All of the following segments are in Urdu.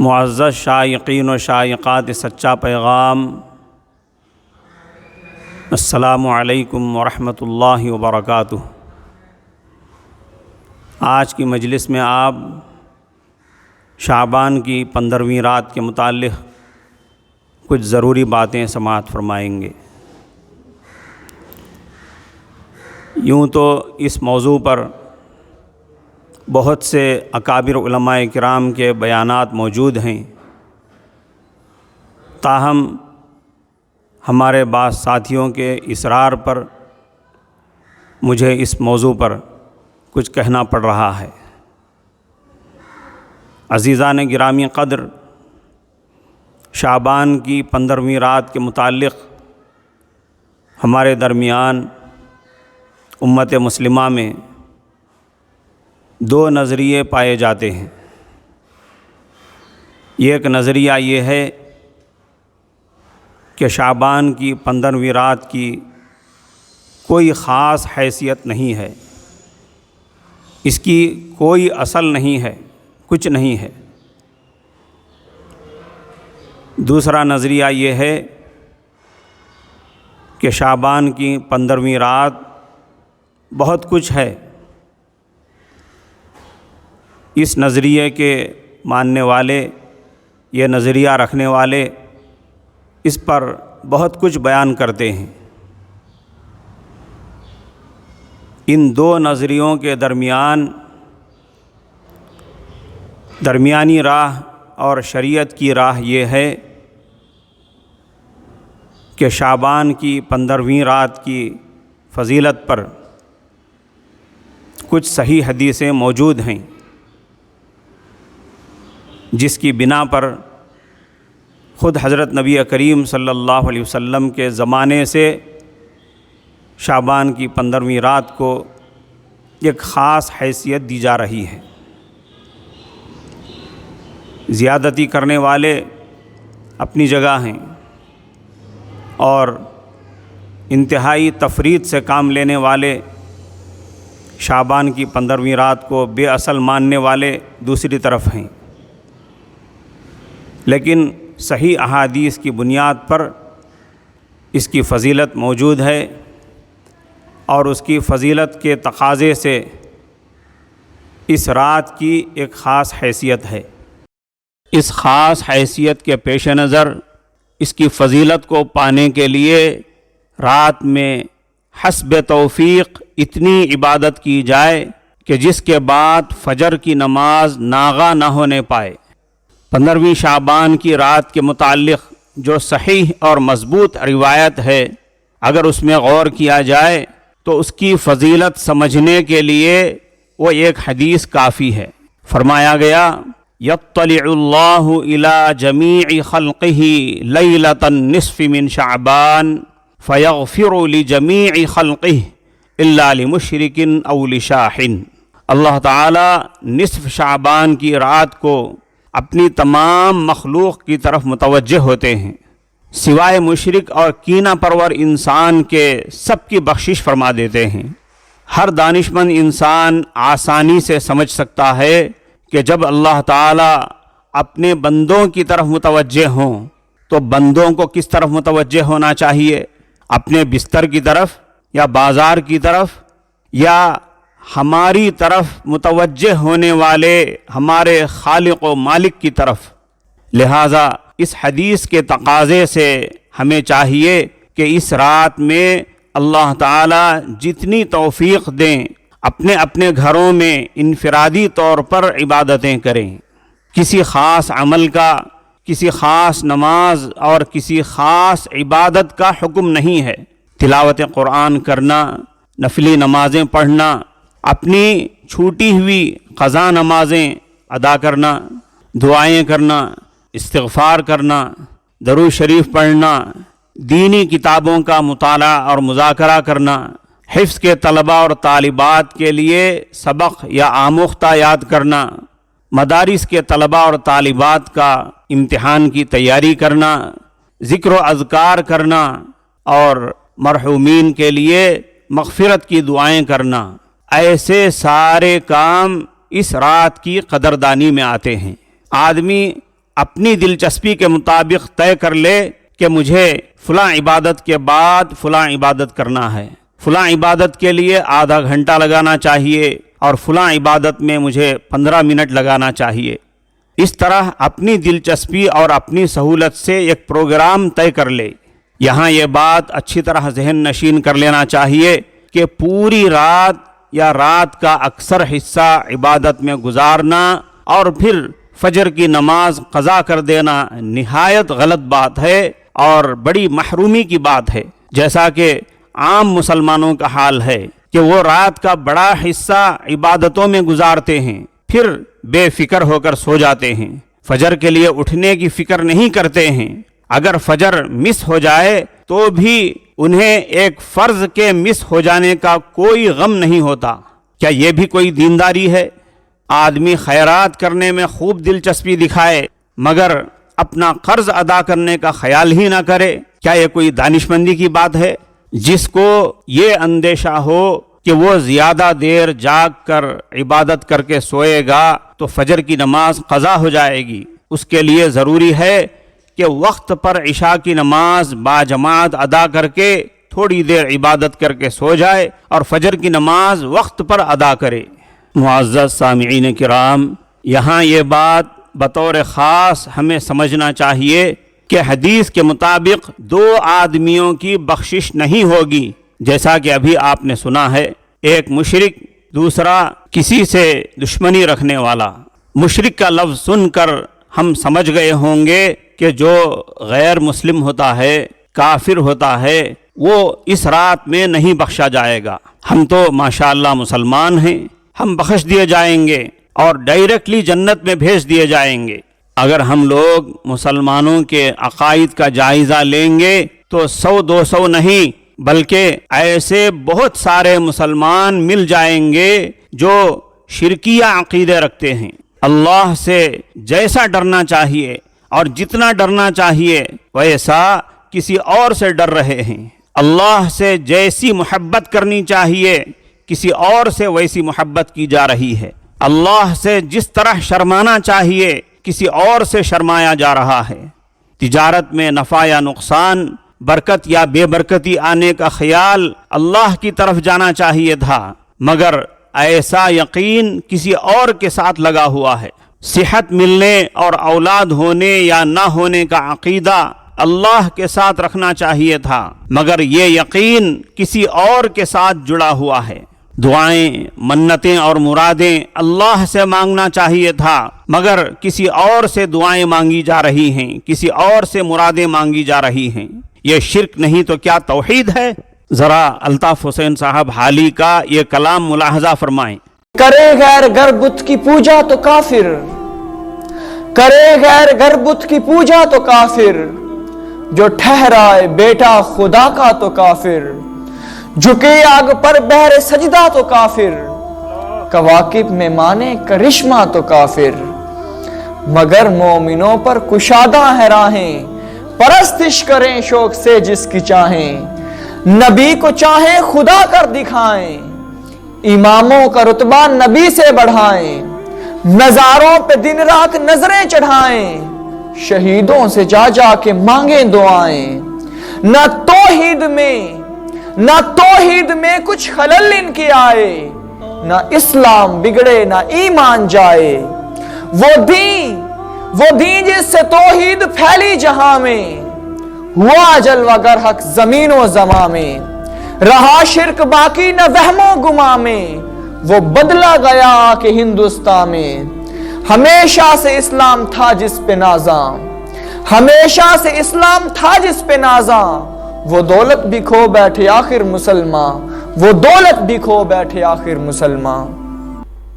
معزز شائقین و شائقات سچا پیغام، السلام علیکم ورحمۃ اللہ وبرکاتہ۔ آج کی مجلس میں آپ شعبان کی 15ویں رات کے متعلق کچھ ضروری باتیں سماعت فرمائیں گے۔ یوں تو اس موضوع پر بہت سے اکابر علماء کرام کے بیانات موجود ہیں، تاہم ہمارے بعض ساتھیوں کے اصرار پر مجھے اس موضوع پر کچھ کہنا پڑ رہا ہے۔ عزیزان گرامی قدر، شعبان کی 15ویں رات کے متعلق ہمارے درمیان امت مسلمہ میں دو نظریے پائے جاتے ہیں۔ ایک نظریہ یہ ہے کہ شعبان کی 15ویں رات کی کوئی خاص حیثیت نہیں ہے، اس کی کوئی اصل نہیں ہے، کچھ نہیں ہے۔ دوسرا نظریہ یہ ہے کہ شعبان کی 15ویں رات بہت کچھ ہے۔ اس نظریے کے ماننے والے، یہ نظریہ رکھنے والے اس پر بہت کچھ بیان کرتے ہیں۔ ان دو نظریوں کے درمیانی راہ اور شریعت کی راہ یہ ہے کہ شعبان کی 15ویں رات کی فضیلت پر کچھ صحیح حدیثیں موجود ہیں، جس کی بنا پر خود حضرت نبی کریم صلی اللہ علیہ وسلم کے زمانے سے شعبان کی 15ویں رات کو ایک خاص حیثیت دی جا رہی ہے۔ زیادتی کرنے والے اپنی جگہ ہیں اور انتہائی تفریط سے کام لینے والے، شعبان کی 15ویں رات کو بے اصل ماننے والے دوسری طرف ہیں۔ لیکن صحیح احادیث کی بنیاد پر اس کی فضیلت موجود ہے، اور اس کی فضیلت کے تقاضے سے اس رات کی ایک خاص حیثیت ہے۔ اس خاص حیثیت کے پیش نظر اس کی فضیلت کو پانے کے لیے رات میں حسب توفیق اتنی عبادت کی جائے کہ جس کے بعد فجر کی نماز ناغا نہ ہونے پائے۔ 15ویں شعبان کی رات کے متعلق جو صحیح اور مضبوط روایت ہے، اگر اس میں غور کیا جائے تو اس کی فضیلت سمجھنے کے لیے وہ ایک حدیث کافی ہے۔ فرمایا گیا، یطلع اللہ الی جمیع خلقہ لیلۃ النصف من شعبان فیغفر لجمیع خلقہ الا لمشرک او لشاحن۔ اللہ تعالی نصف شعبان کی رات کو اپنی تمام مخلوق کی طرف متوجہ ہوتے ہیں، سوائے مشرک اور کینہ پرور انسان کے سب کی بخشش فرما دیتے ہیں۔ ہر دانشمند انسان آسانی سے سمجھ سکتا ہے کہ جب اللہ تعالیٰ اپنے بندوں کی طرف متوجہ ہوں تو بندوں کو کس طرف متوجہ ہونا چاہیے؟ اپنے بستر کی طرف، یا بازار کی طرف، یا ہماری طرف متوجہ ہونے والے ہمارے خالق و مالک کی طرف؟ لہٰذا اس حدیث کے تقاضے سے ہمیں چاہیے کہ اس رات میں اللہ تعالیٰ جتنی توفیق دیں، اپنے اپنے گھروں میں انفرادی طور پر عبادتیں کریں۔ کسی خاص عمل کا، کسی خاص نماز اور کسی خاص عبادت کا حکم نہیں ہے۔ تلاوت قرآن کرنا، نفلی نمازیں پڑھنا، اپنی چھوٹی ہوئی قضا نمازیں ادا کرنا، دعائیں کرنا، استغفار کرنا، درود شریف پڑھنا، دینی کتابوں کا مطالعہ اور مذاکرہ کرنا، حفظ کے طلباء اور طالبات کے لیے سبق یا آموختہ یاد کرنا، مدارس کے طلباء اور طالبات کا امتحان کی تیاری کرنا، ذکر و اذکار کرنا اور مرحومین کے لیے مغفرت کی دعائیں کرنا، ایسے سارے کام اس رات کی قدردانی میں آتے ہیں۔ آدمی اپنی دلچسپی کے مطابق طے کر لے کہ مجھے فلاں عبادت کے بعد فلاں عبادت کرنا ہے، فلاں عبادت کے لیے آدھا گھنٹہ لگانا چاہیے اور فلاں عبادت میں مجھے 15 منٹ لگانا چاہیے۔ اس طرح اپنی دلچسپی اور اپنی سہولت سے ایک پروگرام طے کر لے۔ یہاں یہ بات اچھی طرح ذہن نشین کر لینا چاہیے کہ پوری رات یا رات کا اکثر حصہ عبادت میں گزارنا اور پھر فجر کی نماز قضا کر دینا نہایت غلط بات ہے اور بڑی محرومی کی بات ہے، جیسا کہ عام مسلمانوں کا حال ہے کہ وہ رات کا بڑا حصہ عبادتوں میں گزارتے ہیں، پھر بے فکر ہو کر سو جاتے ہیں، فجر کے لیے اٹھنے کی فکر نہیں کرتے ہیں۔ اگر فجر مس ہو جائے تو بھی انہیں ایک فرض کے مس ہو جانے کا کوئی غم نہیں ہوتا۔ کیا یہ بھی کوئی دینداری ہے؟ آدمی خیرات کرنے میں خوب دلچسپی دکھائے مگر اپنا قرض ادا کرنے کا خیال ہی نہ کرے، کیا یہ کوئی دانشمندی کی بات ہے؟ جس کو یہ اندیشہ ہو کہ وہ زیادہ دیر جاگ کر عبادت کر کے سوئے گا تو فجر کی نماز قضا ہو جائے گی، اس کے لیے ضروری ہے کہ وقت پر عشاء کی نماز باجماعت ادا کر کے تھوڑی دیر عبادت کر کے سو جائے اور فجر کی نماز وقت پر ادا کرے۔ معزز سامعین کرام، یہاں یہ بات بطور خاص ہمیں سمجھنا چاہیے کہ حدیث کے مطابق دو آدمیوں کی بخشش نہیں ہوگی، جیسا کہ ابھی آپ نے سنا ہے، ایک مشرک، دوسرا کسی سے دشمنی رکھنے والا۔ مشرک کا لفظ سن کر ہم سمجھ گئے ہوں گے کہ جو غیر مسلم ہوتا ہے، کافر ہوتا ہے، وہ اس رات میں نہیں بخشا جائے گا۔ ہم تو ماشاءاللہ مسلمان ہیں، ہم بخش دیے جائیں گے اور ڈائریکٹلی جنت میں بھیج دیے جائیں گے۔ اگر ہم لوگ مسلمانوں کے عقائد کا جائزہ لیں گے تو 100-200 نہیں بلکہ ایسے بہت سارے مسلمان مل جائیں گے جو شرکیہ عقیدے رکھتے ہیں۔ اللہ سے جیسا ڈرنا چاہیے اور جتنا ڈرنا چاہیے ویسا کسی اور سے ڈر رہے ہیں، اللہ سے جیسی محبت کرنی چاہیے کسی اور سے ویسی محبت کی جا رہی ہے، اللہ سے جس طرح شرمانا چاہیے کسی اور سے شرمایا جا رہا ہے۔ تجارت میں نفع یا نقصان، برکت یا بے برکتی آنے کا خیال اللہ کی طرف جانا چاہیے تھا، مگر ایسا یقین کسی اور کے ساتھ لگا ہوا ہے۔ صحت ملنے اور اولاد ہونے یا نہ ہونے کا عقیدہ اللہ کے ساتھ رکھنا چاہیے تھا، مگر یہ یقین کسی اور کے ساتھ جڑا ہوا ہے۔ دعائیں، منتیں اور مرادیں اللہ سے مانگنا چاہیے تھا، مگر کسی اور سے دعائیں مانگی جا رہی ہیں، کسی اور سے مرادیں مانگی جا رہی ہیں۔ یہ شرک نہیں تو کیا توحید ہے؟ ذرا الطاف حسین صاحب حالی کا یہ کلام ملاحظہ فرمائیں۔ کرے غیر گر بت کی پوجا تو کافر، کرے غیر گر بت کی پوجا تو کافر، جو ٹھہرائے بیٹا خدا کا تو کافر، جھکے آگ پر بہر سجدہ تو کافر، کواکب میں مانے کرشمہ تو کافر، مگر مومنوں پر کشادہ ہے راہیں، پرستش کریں شوق سے جس کی چاہیں، نبی کو چاہیں خدا کر دکھائیں، اماموں کا رتبہ نبی سے بڑھائیں، نظاروں پہ دن رات نظریں چڑھائیں، شہیدوں سے جا جا کے مانگیں دعائیں، نہ توحید میں کچھ خلل ان کی آئے، نہ اسلام بگڑے نہ ایمان جائے، وہ دین جس سے توحید پھیلی جہاں میں، ہوا جلوہ گر حق زمین و زماں میں، رہا شرک باقی نہ وہم و گما میں، وہ بدلا گیا کہ ہندوستان میں، ہمیشہ سے اسلام تھا جس پہ نازاں، ہمیشہ سے اسلام تھا جس پہ نازاں، وہ دولت بھی کھو بیٹھے آخر مسلمان، وہ دولت بھی کھو بیٹھے آخر مسلمان۔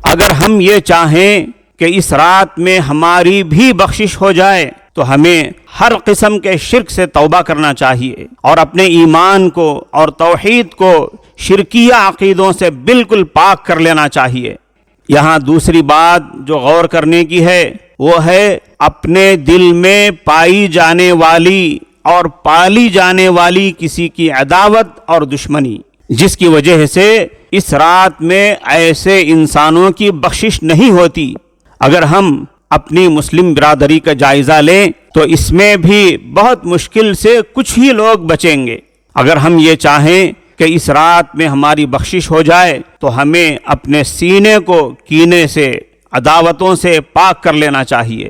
اگر ہم یہ چاہیں کہ اس رات میں ہماری بھی بخشش ہو جائے تو ہمیں ہر قسم کے شرک سے توبہ کرنا چاہیے اور اپنے ایمان کو اور توحید کو شرکیہ عقیدوں سے بالکل پاک کر لینا چاہیے۔ یہاں دوسری بات جو غور کرنے کی ہے وہ ہے اپنے دل میں پائی جانے والی اور پالی جانے والی کسی کی عداوت اور دشمنی، جس کی وجہ سے اس رات میں ایسے انسانوں کی بخشش نہیں ہوتی۔ اگر ہم اپنی مسلم برادری کا جائزہ لیں تو اس میں بھی بہت مشکل سے کچھ ہی لوگ بچیں گے۔ اگر ہم یہ چاہیں کہ اس رات میں ہماری بخشش ہو جائے تو ہمیں اپنے سینے کو کینے سے، عداوتوں سے پاک کر لینا چاہیے۔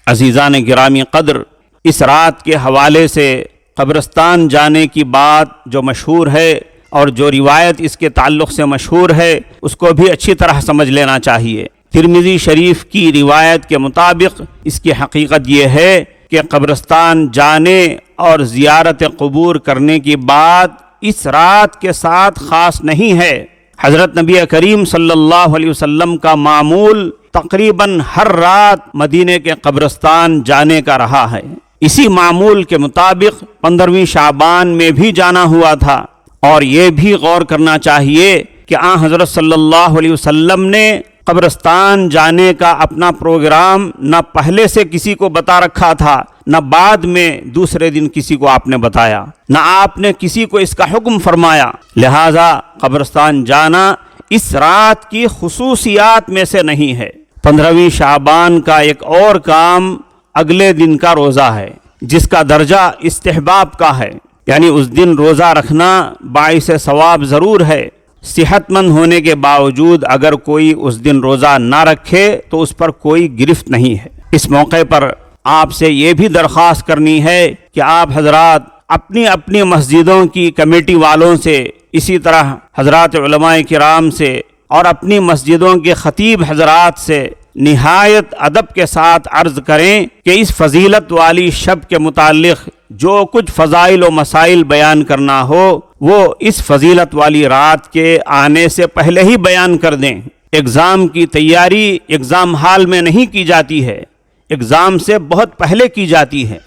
عزیزان گرامی قدر، اس رات کے حوالے سے قبرستان جانے کی بات جو مشہور ہے اور جو روایت اس کے تعلق سے مشہور ہے اس کو بھی اچھی طرح سمجھ لینا چاہیے۔ ترمذی شریف کی روایت کے مطابق اس کی حقیقت یہ ہے کہ قبرستان جانے اور زیارت قبور کرنے کی بات اس رات کے ساتھ خاص نہیں ہے۔ حضرت نبی کریم صلی اللہ علیہ وسلم کا معمول تقریباً ہر رات مدینے کے قبرستان جانے کا رہا ہے۔ اسی معمول کے مطابق 15ویں شعبان میں بھی جانا ہوا تھا، اور یہ بھی غور کرنا چاہیے کہ آن حضرت صلی اللہ علیہ وسلم نے قبرستان جانے کا اپنا پروگرام نہ پہلے سے کسی کو بتا رکھا تھا، نہ بعد میں دوسرے دن کسی کو آپ نے بتایا، نہ آپ نے کسی کو اس کا حکم فرمایا۔ لہذا قبرستان جانا اس رات کی خصوصیات میں سے نہیں ہے۔ 15ویں شعبان کا ایک اور کام اگلے دن کا روزہ ہے، جس کا درجہ استحباب کا ہے، یعنی اس دن روزہ رکھنا باعث ثواب ضرور ہے۔ صحت مند ہونے کے باوجود اگر کوئی اس دن روزہ نہ رکھے تو اس پر کوئی گرفت نہیں ہے۔ اس موقع پر آپ سے یہ بھی درخواست کرنی ہے کہ آپ حضرات اپنی اپنی مسجدوں کی کمیٹی والوں سے، اسی طرح حضرات علماء کرام سے اور اپنی مسجدوں کے خطیب حضرات سے نہایت ادب کے ساتھ عرض کریں کہ اس فضیلت والی شب کے متعلق جو کچھ فضائل و مسائل بیان کرنا ہو وہ اس فضیلت والی رات کے آنے سے پہلے ہی بیان کر دیں۔ ایگزام کی تیاری ایگزام ہال میں نہیں کی جاتی ہے، ایگزام سے بہت پہلے کی جاتی ہے۔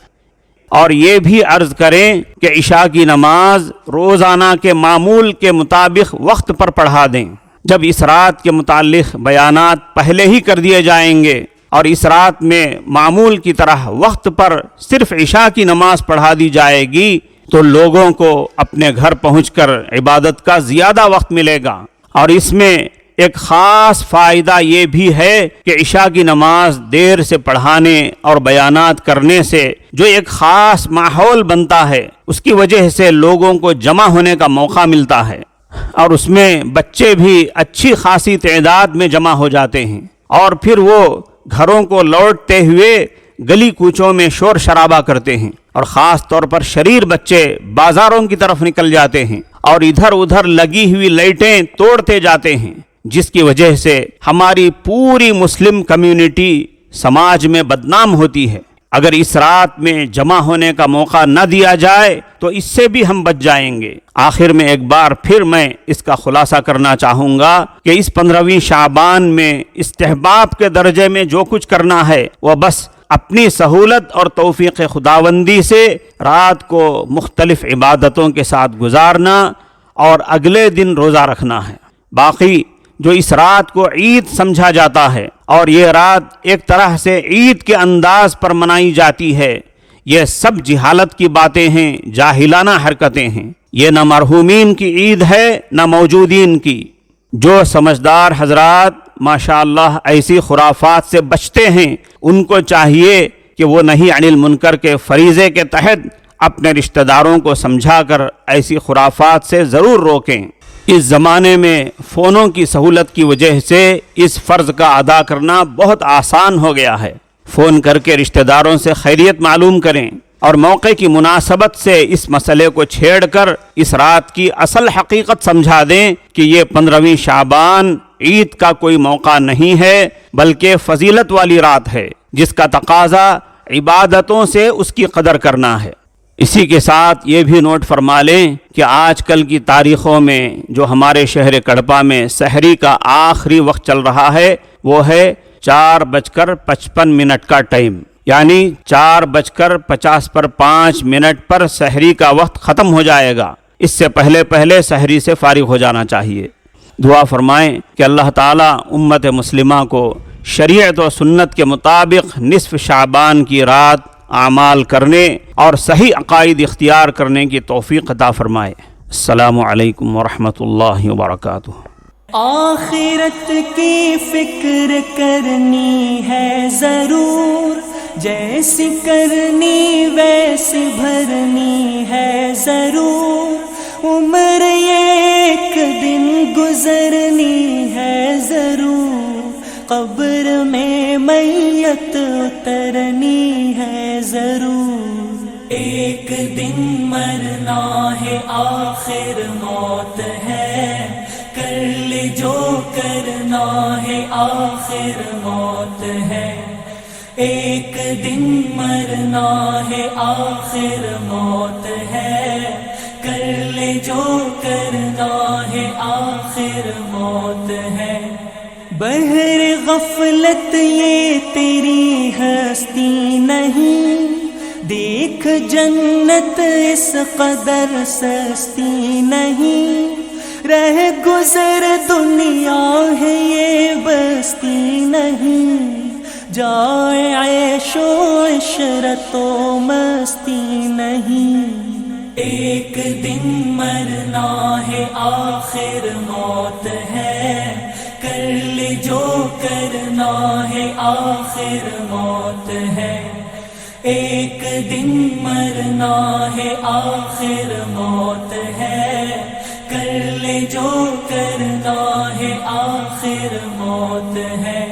اور یہ بھی عرض کریں کہ عشاء کی نماز روزانہ کے معمول کے مطابق وقت پر پڑھا دیں۔ جب اس رات کے متعلق بیانات پہلے ہی کر دیے جائیں گے اور اس رات میں معمول کی طرح وقت پر صرف عشاء کی نماز پڑھا دی جائے گی تو لوگوں کو اپنے گھر پہنچ کر عبادت کا زیادہ وقت ملے گا۔ اور اس میں ایک خاص فائدہ یہ بھی ہے کہ عشاء کی نماز دیر سے پڑھانے اور بیانات کرنے سے جو ایک خاص ماحول بنتا ہے اس کی وجہ سے لوگوں کو جمع ہونے کا موقع ملتا ہے، اور اس میں بچے بھی اچھی خاصی تعداد میں جمع ہو جاتے ہیں، اور پھر وہ گھروں کو لوٹتے ہوئے گلی کوچوں میں شور شرابہ کرتے ہیں، اور خاص طور پر شریر بچے بازاروں کی طرف نکل جاتے ہیں اور ادھر ادھر لگی ہوئی لائٹیں توڑتے جاتے ہیں، جس کی وجہ سے ہماری پوری مسلم کمیونٹی سماج میں بدنام ہوتی ہے۔ اگر اس رات میں جمع ہونے کا موقع نہ دیا جائے تو اس سے بھی ہم بچ جائیں گے۔ آخر میں ایک بار پھر میں اس کا خلاصہ کرنا چاہوں گا کہ اس 15ویں شعبان میں استحباب کے درجے میں جو کچھ کرنا ہے وہ بس اپنی سہولت اور توفیق خداوندی سے رات کو مختلف عبادتوں کے ساتھ گزارنا اور اگلے دن روزہ رکھنا ہے۔ باقی جو اس رات کو عید سمجھا جاتا ہے اور یہ رات ایک طرح سے عید کے انداز پر منائی جاتی ہے، یہ سب جہالت کی باتیں ہیں، جاہلانہ حرکتیں ہیں۔ یہ نہ مرحومین کی عید ہے نہ موجودین کی۔ جو سمجھدار حضرات ماشاءاللہ ایسی خرافات سے بچتے ہیں ان کو چاہیے کہ وہ نہی عن المنکر کے فریضے کے تحت اپنے رشتہ داروں کو سمجھا کر ایسی خرافات سے ضرور روکیں۔ اس زمانے میں فونوں کی سہولت کی وجہ سے اس فرض کا ادا کرنا بہت آسان ہو گیا ہے۔ فون کر کے رشتہ داروں سے خیریت معلوم کریں اور موقع کی مناسبت سے اس مسئلے کو چھیڑ کر اس رات کی اصل حقیقت سمجھا دیں کہ یہ 15ویں شعبان عید کا کوئی موقع نہیں ہے بلکہ فضیلت والی رات ہے جس کا تقاضا عبادتوں سے اس کی قدر کرنا ہے۔ اسی کے ساتھ یہ بھی نوٹ فرما لیں کہ آج کل کی تاریخوں میں جو ہمارے شہر کڑپا میں سحری کا آخری وقت چل رہا ہے وہ ہے 4:55 کا ٹائم، یعنی 4:50 پر سحری کا وقت ختم ہو جائے گا۔ اس سے پہلے سحری سے فارغ ہو جانا چاہیے۔ دعا فرمائیں کہ اللہ تعالیٰ امت مسلمہ کو شریعت و سنت کے مطابق نصف شعبان کی رات اعمال کرنے اور صحیح عقائد اختیار کرنے کی توفیق عطا فرمائے۔ السلام علیکم ورحمۃ اللہ وبرکاتہ۔ آخرت کی فکر کرنی ہے ضرور، جیسی کرنی ویسی بھرنی ہے ضرور، عمر ایک دن گزرنی ہے ضرور، قبر میں میت اترنی ہے ضرور، ایک دن مرنا ہے آخر موت ہے، کر لے جو کرنا ہے آخر موت ہے، ایک دن مرنا ہے آخر موت ہے، کر لے جو کرنا ہے آخر موت ہے، بہر غفلت یہ تیری ہستی نہیں، دیکھ جنت اس قدر سستی نہیں، رہ گزر دنیا ہے یہ بستی نہیں، جائے عیش و عشرت و مستی نہیں، ایک دن مرنا ہے آخر موت ہے، کر لے جو کرنا ہے آخر موت ہے، ایک دن مرنا ہے آخر موت ہے، کر لے جو کرنا ہے آخر موت ہے۔